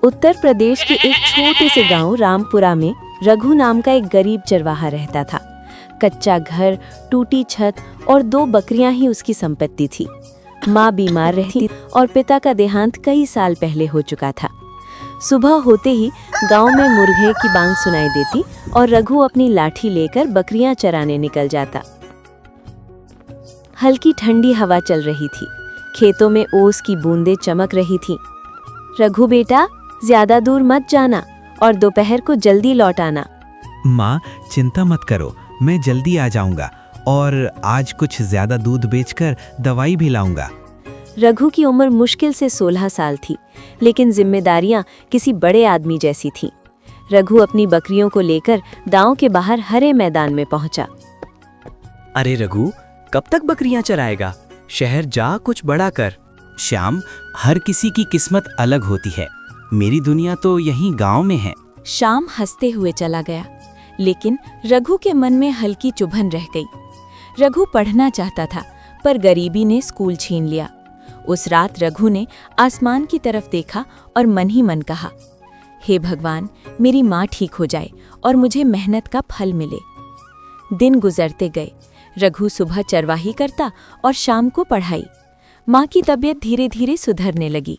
उत्तर प्रदेश के एक छोटे से गांव रामपुरा में रघु नाम का एक गरीब चरवाहा रहता था। कच्चा घर, टूटी छत और 2 बकरियां ही उसकी संपत्ति थी। माँ बीमार रहती और पिता का देहांत कई साल पहले हो चुका था। सुबह होते ही गांव में मुर्गे की बांग सुनाई देती और रघु अपनी लाठी लेकर बकरियां चराने निकल जाता। हल्की ठंडी हवा चल रही थी, खेतों में ओस की बूंदें चमक रही थीं। रघु बेटा, ज्यादा दूर मत जाना और दोपहर को जल्दी लौट आना। माँ चिंता मत करो, मैं जल्दी आ जाऊंगा और आज कुछ ज्यादा दूध बेचकर दवाई भी लाऊंगा। रघु की उम्र मुश्किल से 16 साल थी, लेकिन जिम्मेदारियां किसी बड़े आदमी जैसी थीं। रघु अपनी बकरियों को लेकर गांव के बाहर हरे मैदान में पहुंचा। अरे रघु, कब तक बकरियां चराएगा? शहर जा, कुछ बड़ा कर। श्याम, हर किसी की किस्मत अलग होती है। मेरी दुनिया तो यहीं गांव में है। श्याम हंसते हुए चला गया, लेकिन रघु के मन में हल्की चुभन रह गई। रघु पढ़ना चाहता था, पर गरीबी ने स्कूल छीन लिया। उस रात रघु ने आसमान की तरफ देखा और मन ही मन कहा, हे भगवान, मेरी माँ ठीक हो जाए और मुझे मेहनत का फल मिले। दिन गुजरते गए। रघु सुबह चरवाही करता और शाम को पढ़ाई। माँ की तबीयत धीरे धीरे सुधरने लगी।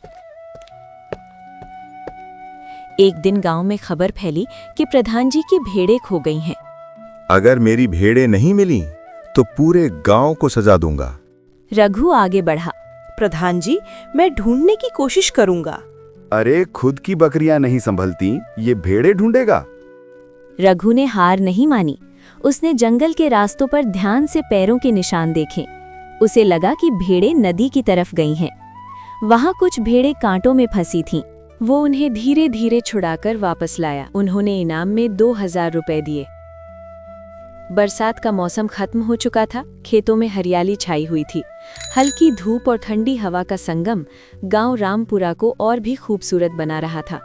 एक दिन गांव में खबर फैली कि प्रधान जी की भेड़ें खो गई हैं। अगर मेरी भेड़ें नहीं मिली तो पूरे गांव को सजा दूंगा। रघु आगे बढ़ा। प्रधान जी, मैं ढूंढने की कोशिश करूंगा। अरे खुद की बकरियां नहीं संभलती, ये भेड़ें ढूंढेगा। रघु ने हार नहीं मानी। उसने जंगल के रास्तों पर ध्यान से पैरों के निशान देखे। उसे लगा कि भेड़ें नदी की तरफ गई हैं। वहां कुछ भेड़ें कांटों में फंसी थीं। वो उन्हें धीरे धीरे छुड़ाकर वापस लाया। उन्होंने इनाम में 2000 रुपए दिए। बरसात का मौसम खत्म हो चुका था। खेतों में हरियाली छाई हुई थी। हल्की धूप और ठंडी हवा का संगम गांव रामपुरा को और भी खूबसूरत बना रहा था।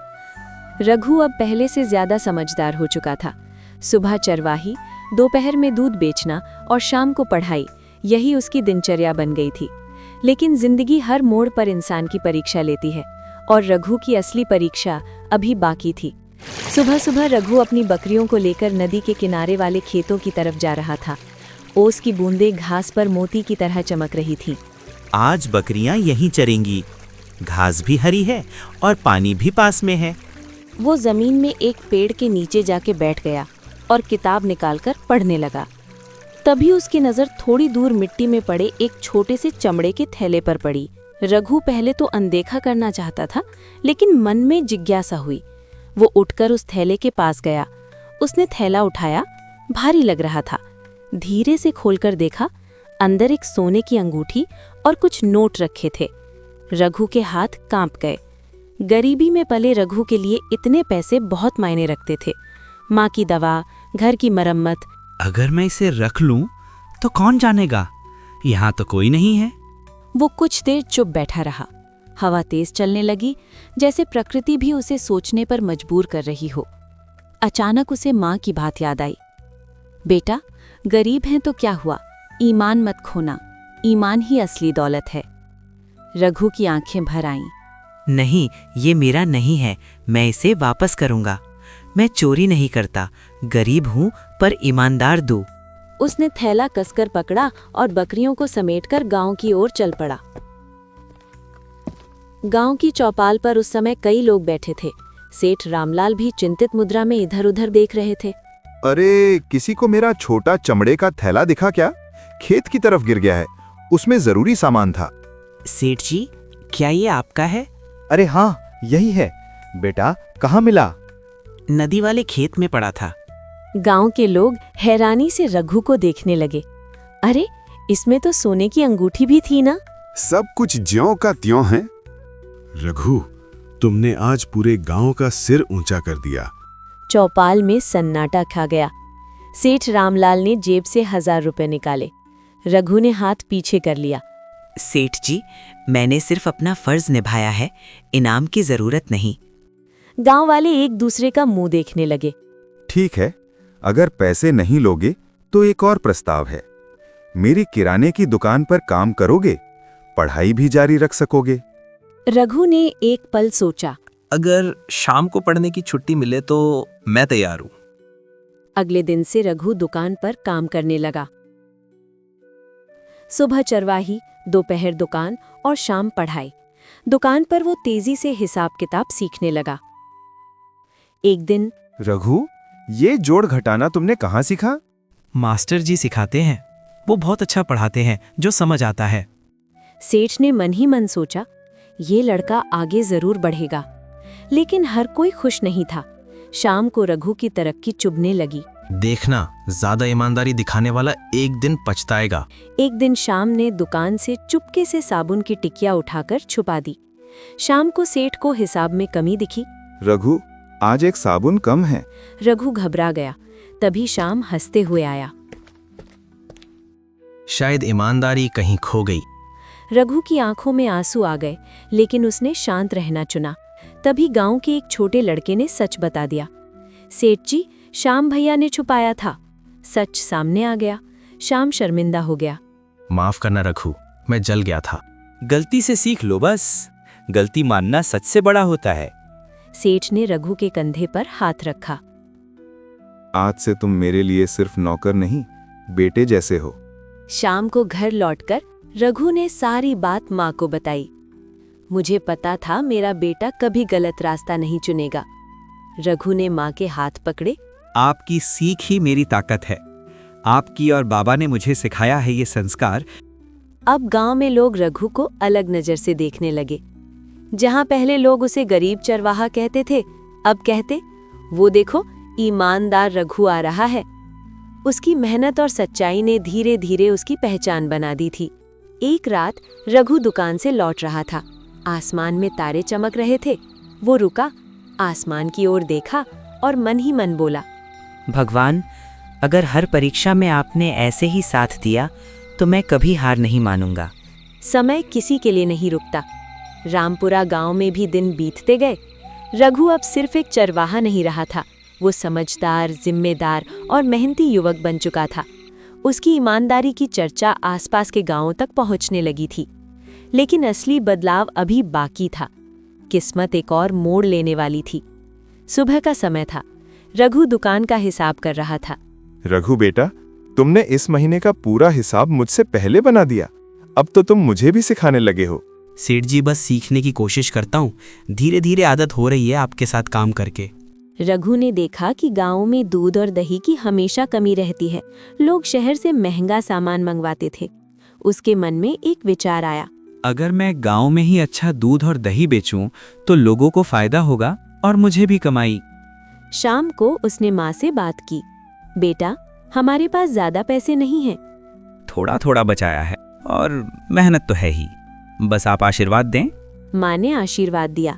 रघु अब पहले से ज्यादा समझदार हो चुका था। सुबह चरवाही, दोपहर में दूध बेचना और शाम को पढ़ाई, यही उसकी दिनचर्या बन गई थी। लेकिन जिंदगी हर मोड़ पर इंसान की परीक्षा लेती है और रघु की असली परीक्षा अभी बाकी थी। सुबह सुबह रघु अपनी बकरियों को लेकर नदी के किनारे वाले खेतों की तरफ जा रहा था। ओस की बूंदें घास पर मोती की तरह चमक रही थीं। आज बकरियां यहीं चरेंगी। घास भी हरी है और पानी भी पास में है। वो जमीन में एक पेड़ के नीचे जाके बैठ गया और किताब निकालकर पढ़ने लगा। तभी उसकी नज़र थोड़ी दूर मिट्टी में पड़े एक छोटे से चमड़े के थैले पर पड़ी। रघु पहले तो अनदेखा करना चाहता था, लेकिन मन में जिज्ञासा हुई। वो उठकर उस थैले के पास गया। उसने थैला उठाया। भारी लग रहा था। धीरे से खोलकर देखा, अंदर एक सोने की अंगूठी और कुछ नोट रखे थे। रघु के हाथ कांप गए। गरीबी में पले रघु के लिए इतने पैसे बहुत मायने रखते थे। माँ की दवा, घर की मरम्मत। अगर मैं इसे रख लूं तो कौन जानेगा? यहाँ तो कोई नहीं है। वो कुछ देर चुप बैठा रहा। हवा तेज चलने लगी, जैसे प्रकृति भी उसे सोचने पर मजबूर कर रही हो। अचानक उसे माँ की बात याद आई। बेटा, गरीब हैं तो क्या हुआ, ईमान मत खोना। ईमान ही असली दौलत है। रघु की आंखें भर आईं। नहीं, ये मेरा नहीं है। मैं इसे वापस करूंगा। मैं चोरी नहीं करता। गरीब हूँ पर ईमानदार दूँ। उसने थैला कसकर पकड़ा और बकरियों को समेटकर गांव की ओर चल पड़ा। गांव की चौपाल पर उस समय कई लोग बैठे थे। सेठ रामलाल भी चिंतित मुद्रा में इधर उधर देख रहे थे। अरे, किसी को मेरा छोटा चमड़े का थैला दिखा क्या? खेत की तरफ गिर गया है, उसमें जरूरी सामान था। सेठ जी, क्या ये आपका है? अरे हाँ, यही है। बेटा, कहाँ मिला? नदी वाले खेत में पड़ा था। गांव के लोग हैरानी से रघु को देखने लगे। अरे, इसमें तो सोने की अंगूठी भी थी ना? सब कुछ ज्यों का त्यों है। रघु, तुमने आज पूरे गांव का सिर ऊंचा कर दिया। चौपाल में सन्नाटा छा गया। सेठ रामलाल ने जेब से 1000 रुपए निकाले। रघु ने हाथ पीछे कर लिया। सेठ जी, मैंने सिर्फ अपना फर्ज निभाया है, इनाम की जरूरत नहीं। गांव वाले एक दूसरे का मुंह देखने लगे। ठीक है, अगर पैसे नहीं लोगे तो एक और प्रस्ताव है। मेरी किराने की दुकान पर काम करोगे, पढ़ाई भी जारी रख सकोगे। रघु ने एक पल सोचा, अगर शाम को पढ़ने की छुट्टी मिले तो मैं तैयार हूँ। अगले दिन से रघु दुकान पर काम करने लगा। सुबह चरवाही, दोपहर दुकान और शाम पढ़ाई। दुकान पर वो तेजी से हिसाब किताब सीखने लगा। एक दिन रघु, ये जोड़ घटाना तुमने कहाँ सीखा? मास्टर जी सिखाते हैं, वो बहुत अच्छा पढ़ाते हैं, जो समझ आता है। सेठ ने मन ही मन सोचा, ये लड़का आगे जरूर बढ़ेगा। लेकिन हर कोई खुश नहीं था। शाम को रघु की तरक्की चुभने लगी। देखना, ज्यादा ईमानदारी दिखाने वाला एक दिन पछताएगा। एक दिन शाम ने दुकान से चुपके से साबुन की टिकिया उठाकर छुपा दी। शाम को सेठ को हिसाब में कमी दिखी। रघु, आज एक साबुन कम है। रघु घबरा गया। तभी शाम हंसते हुए आया। शायद ईमानदारी कहीं खो गई। रघु की आंखों में आंसू आ गए, लेकिन उसने शांत रहना चुना। तभी गांव के एक छोटे लड़के ने सच बता दिया। सेठ जी, श्याम भैया ने छुपाया था। सच सामने आ गया। श्याम शर्मिंदा हो गया। माफ करना रघु, मैं जल गया था। गलती से सीख लो बस। गलती मानना सच से बड़ा होता है। सेठ ने रघु के कंधे पर हाथ रखा। आज से तुम मेरे लिए सिर्फ नौकर नहीं, बेटे जैसे हो। शाम को घर लौटकर रघु ने सारी बात माँ को बताई। मुझे पता था मेरा बेटा कभी गलत रास्ता नहीं चुनेगा। रघु ने माँ के हाथ पकड़े। आपकी सीख ही मेरी ताकत है। आपकी और बाबा ने मुझे सिखाया है ये संस्कार। अब गांव में लोग रघु को अलग नजर से देखने लगे। जहां पहले लोग उसे गरीब चरवाहा कहते थे, अब कहते, वो देखो ईमानदार रघु आ रहा है। उसकी मेहनत और सच्चाई ने धीरे धीरे उसकी पहचान बना दी थी। एक रात रघु दुकान से लौट रहा था। आसमान में तारे चमक रहे थे। वो रुका, आसमान की ओर देखा और मन ही मन बोला, भगवान, अगर हर परीक्षा में आपने ऐसे ही साथ दिया तो मैं कभी हार नहीं मानूंगा। समय किसी के लिए नहीं रुकता। रामपुरा गांव में भी दिन बीतते गए। रघु अब सिर्फ एक चरवाहा नहीं रहा था, वो समझदार, जिम्मेदार और मेहनती युवक बन चुका था। उसकी ईमानदारी की चर्चा आसपास के गांवों तक पहुंचने लगी थी। लेकिन असली बदलाव अभी बाकी था। किस्मत एक और मोड़ लेने वाली थी। सुबह का समय था। रघु दुकान का हिसाब कर रहा था। रघु बेटा, तुमने इस महीने का पूरा हिसाब मुझसे पहले बना दिया। अब तो तुम मुझे भी सिखाने लगे हो। सेठ जी, बस सीखने की कोशिश करता हूँ। धीरे धीरे आदत हो रही है आपके साथ काम करके। रघु ने देखा कि गांव में दूध और दही की हमेशा कमी रहती है। लोग शहर से महंगा सामान मंगवाते थे। उसके मन में एक विचार आया, अगर मैं गांव में ही अच्छा दूध और दही बेचूं तो लोगों को फायदा होगा और मुझे भी कमाई। शाम को उसने माँ से बात की। बेटा, हमारे पास ज्यादा पैसे नहीं हैं। थोड़ा थोड़ा बचाया है और मेहनत तो है ही, बस आप आशीर्वाद दें। माँ ने आशीर्वाद दिया।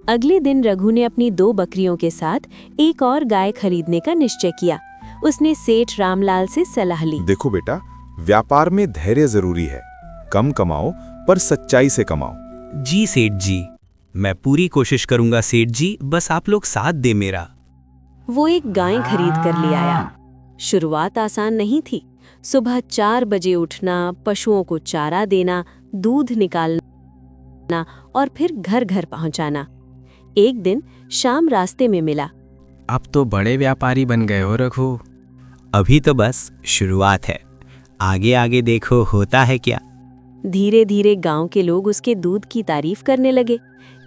अगले दिन रघु ने अपनी 2 बकरियों के साथ एक और गाय खरीदने का निश्चय किया। उसने सेठ रामलाल से सलाह ली। देखो बेटा, व्यापार में धैर्य जरूरी है। कम कमाओ पर सच्चाई से कमाओ। जी सेठ जी, मैं पूरी कोशिश करूंगा सेठ जी, बस आप लोग साथ दे मेरा। वो एक गाय खरीद कर ले आया। शुरुआत आसान नहीं थी। सुबह 4 बजे उठना, पशुओं को चारा देना, दूध निकालना और फिर घर घर पहुंचाना। एक दिन शाम रास्ते में मिला। अब तो बड़े व्यापारी बन गए हो रघु। अभी तो बस शुरुआत है, आगे आगे देखो होता है क्या। धीरे धीरे गांव के लोग उसके दूध की तारीफ करने लगे।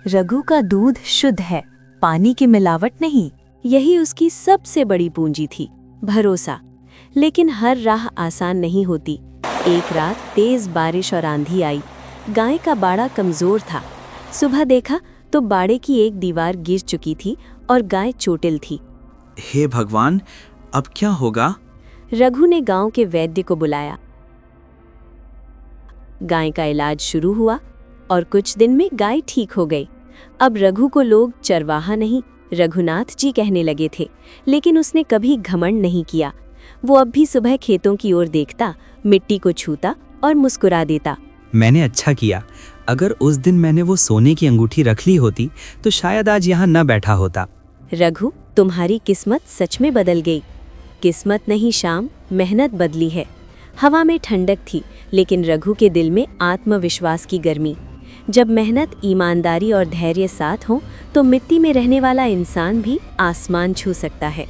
रघु का दूध शुद्ध है, पानी की मिलावट नहीं। यही उसकी सबसे बड़ी पूंजी थी, भरोसा। लेकिन हर राह आसान नहीं होती। एक रात तेज बारिश और आंधी आई। गाय का बाड़ा कमजोर था। सुबह देखा तो बाड़े की एक दीवार गिर चुकी थी और गाय चोटिल थी। हे भगवान, अब क्या होगा? रघु ने गांव के वैद्य को बुलाया। गाय का इलाज शुरू हुआ और कुछ दिन में गाय ठीक हो गई। अब रघु को लोग चरवाहा नहीं, रघुनाथ जी कहने लगे थे। लेकिन उसने कभी घमंड नहीं किया। वो अब भी सुबह खेतों की ओर देखता, मिट्टी को छूता और मुस्कुरा देता। मैंने अच्छा किया। अगर उस दिन मैंने वो सोने की अंगूठी रख ली होती तो शायद आज यहाँ न बैठा होता। रघु, तुम्हारी किस्मत सच में बदल गई। किस्मत नहीं श्याम, मेहनत बदली है। हवा में ठंडक थी, लेकिन रघु के दिल में आत्मविश्वास की गर्मी। जब मेहनत, ईमानदारी और धैर्य साथ हों तो मिट्टी में रहने वाला इंसान भी आसमान छू सकता है।